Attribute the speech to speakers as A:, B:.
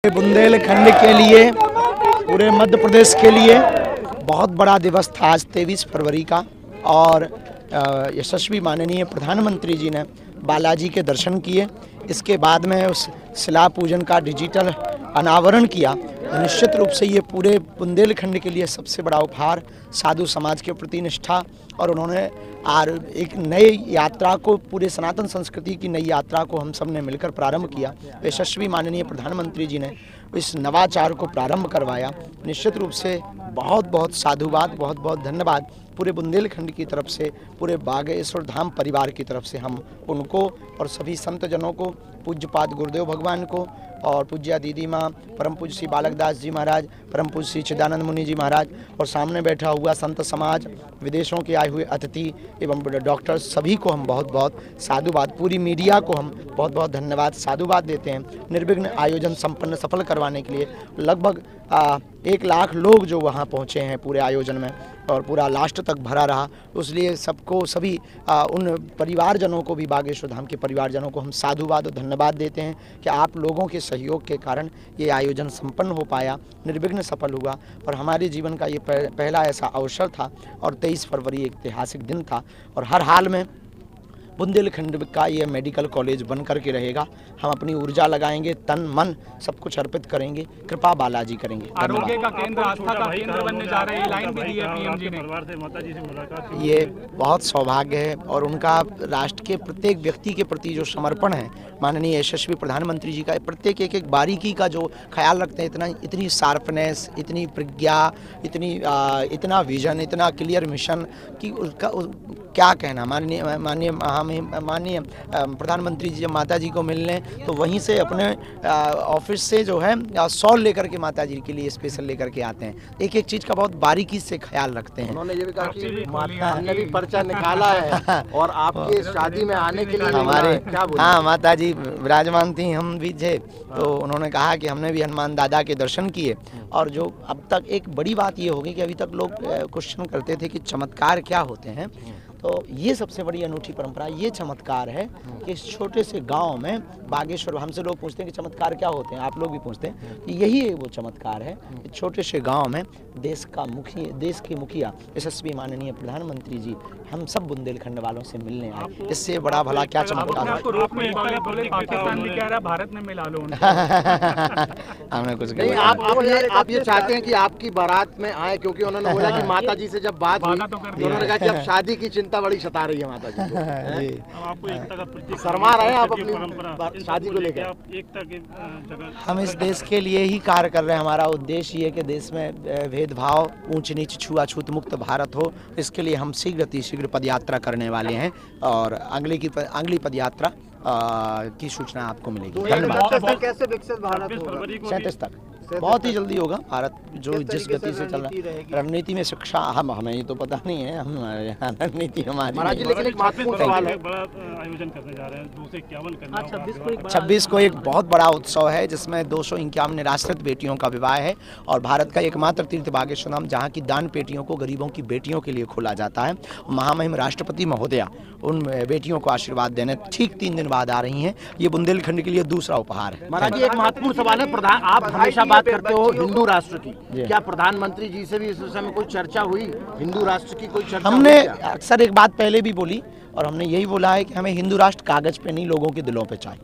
A: बुंदेलखंड के लिए, पूरे मध्य प्रदेश के लिए बहुत बड़ा दिवस था आज 23 फरवरी का। और यशस्वी माननीय प्रधानमंत्री जी ने बालाजी के दर्शन किए। इसके बाद में उस शिला पूजन का डिजिटल अनावरण किया। निश्चित रूप से ये पूरे बुंदेलखंड के लिए सबसे बड़ा उपहार, साधु समाज के प्रति निष्ठा, और उन्होंने एक नई यात्रा को, पूरे सनातन संस्कृति की नई यात्रा को हम सब ने मिलकर प्रारंभ किया। यशस्वी माननीय प्रधानमंत्री जी ने इस नवाचार को प्रारंभ करवाया। निश्चित रूप से बहुत बहुत साधुवाद, बहुत बहुत धन्यवाद पूरे बुंदेलखंड की तरफ से, पूरे बागेश्वर धाम परिवार की तरफ से हम उनको और सभी संत जनों को, पूज्यपाद गुरुदेव भगवान को और पूज्या दीदी माँ परम पूज्य श्री बालक दास जी महाराज, परम पूज्य श्री चिदानंद मुनि जी महाराज और सामने बैठा हुआ संत समाज, विदेशों के आए हुए अतिथि एवं डॉक्टर, सभी को हम बहुत बहुत साधुवाद, पूरी मीडिया को हम बहुत बहुत धन्यवाद साधुवाद देते हैं। निर्विघ्न आयोजन संपन्न सफल करवाने के लिए लगभग 1 लाख लोग जो वहाँ पहुँचे हैं पूरे आयोजन में, और पूरा लास्ट तक भरा रहा। इसलिए सबको, सभी उन परिवारजनों को भी, बागेश्वर धाम के परिवारजनों को हम साधुवाद और धन्यवाद देते हैं कि आप लोगों के सहयोग के कारण ये आयोजन संपन्न हो पाया, निर्विघ्न सफल हुआ। और हमारे जीवन का ये पहला ऐसा अवसर था और 23 फरवरी एक ऐतिहासिक दिन था। और हर हाल में बुंदेलखंड का ये मेडिकल कॉलेज बन करके रहेगा। हम अपनी ऊर्जा लगाएंगे, तन मन सब कुछ अर्पित करेंगे, कृपा बालाजी करेंगे।
B: आरोग्य का केंद्र, आस्था का केंद्र बनने जा रहे हैं, लाइन भी दी है पीएम जी ने। माताजी से मुलाकात,
A: ये बहुत सौभाग्य है और उनका राष्ट्र के प्रत्येक व्यक्ति के प्रति जो समर्पण है, माननीय यशस्वी प्रधानमंत्री जी का प्रत्येक एक बारीकी का जो ख्याल रखते हैं, इतनी शार्पनेस, इतनी प्रज्ञा, इतना विजन, इतना क्लियर मिशन कि उसका क्या कहना। माननीय प्रधानमंत्री जी जब माता जी को मिलने तो वहीं से अपने ऑफिस से जो है शॉल लेकर के माता जी के लिए स्पेशल लेकर के आते हैं। एक एक चीज़ का बहुत बारीकी से ख्याल रखते हैं।
C: उन्होंने ये भी कहा कि हमने भी पर्चा निकाला है और आपके शादी में आने के लिए
A: हमारे, हाँ, माता जी विराजमान थी, हम भी थे, तो उन्होंने कहा कि हमने भी हनुमान दादा के दर्शन किए। और जो अब तक एक बड़ी बात ये होगी कि अभी तक लोग क्वेश्चन करते थे कि चमत्कार क्या होते हैं, तो ये सबसे बड़ी अनूठी परंपरा ये चमत्कार है कि इस छोटे से गांव में बागेश्वर, हमसे लोग पूछते हैं कि चमत्कार क्या होते हैं, आप लोग भी पूछते हैं कि यही वो चमत्कार है। इस छोटे से गांव में देश के मुखिया यशस्वी माननीय प्रधानमंत्री जी हम सब बुंदेलखंड वालों से मिलने आए। इससे बड़ा भला क्या चमत्कार है।
B: पाकिस्तान भी कह रहा है भारत में मिला लो
A: हमने कुछ
C: नहीं, आप ये चाहते हैं कि आपकी बारात में आए, क्योंकि उन्होंने बोला कि माता जी से जब बात हुई तो उन्होंने कहा कि अब शादी की चिंता बड़ी सता रही है माता जी को। शर्मा रहे हैं आप अपनी शादी को लेकर?
A: हम इस देश के लिए ही कार्य कर रहे हैं। हमारा उद्देश्य ये कि देश में भेदभाव, ऊंच नीच, छुआछूत मुक्त भारत हो। इसके लिए हम शीघ्र पदयात्रा करने वाले हैं और अगली पदयात्रा की सूचना आपको मिलेगी। धन्यवाद।
C: कैसे विकसित भारत होगा?
A: 37 तक बहुत ही जल्दी होगा। भारत जो जिस गति से चल रहा है, रणनीति में शिक्षा, हमें ये तो पता नहीं है, हम रणनीति हमारी।
C: लेकिन एक महत्वपूर्ण सवाल है,
B: बड़ा आयोजन करने जा रहे हैं 251
A: 26 को एक बहुत बड़ा उत्सव है जिसमें 251 निराश्रित बेटियों का विवाह है और भारत का एकमात्र तीर्थ बागेश्वर धाम जहाँ की दान पेटियों को गरीबों की बेटियों के लिए खोला जाता है। महामहिम राष्ट्रपति महोदया उन बेटियों को आशीर्वाद देने ठीक 3 दिन बाद आ रही हैं। ये बुंदेलखंड के लिए दूसरा उपहार है।
C: महाराज जी, एक महत्वपूर्ण सवाल है, आप हमेशा बात करते हो हिंदू राष्ट्र की, क्या प्रधानमंत्री जी से भी इस विषय में कोई चर्चा हुई? हिंदू राष्ट्र की कोई चर्चा?
A: हमने अक्सर एक बात पहले भी बोली और हमने यही बोला है कि हमें हिंदू राष्ट्र कागज पे नहीं, लोगों के दिलों पे चाहिए।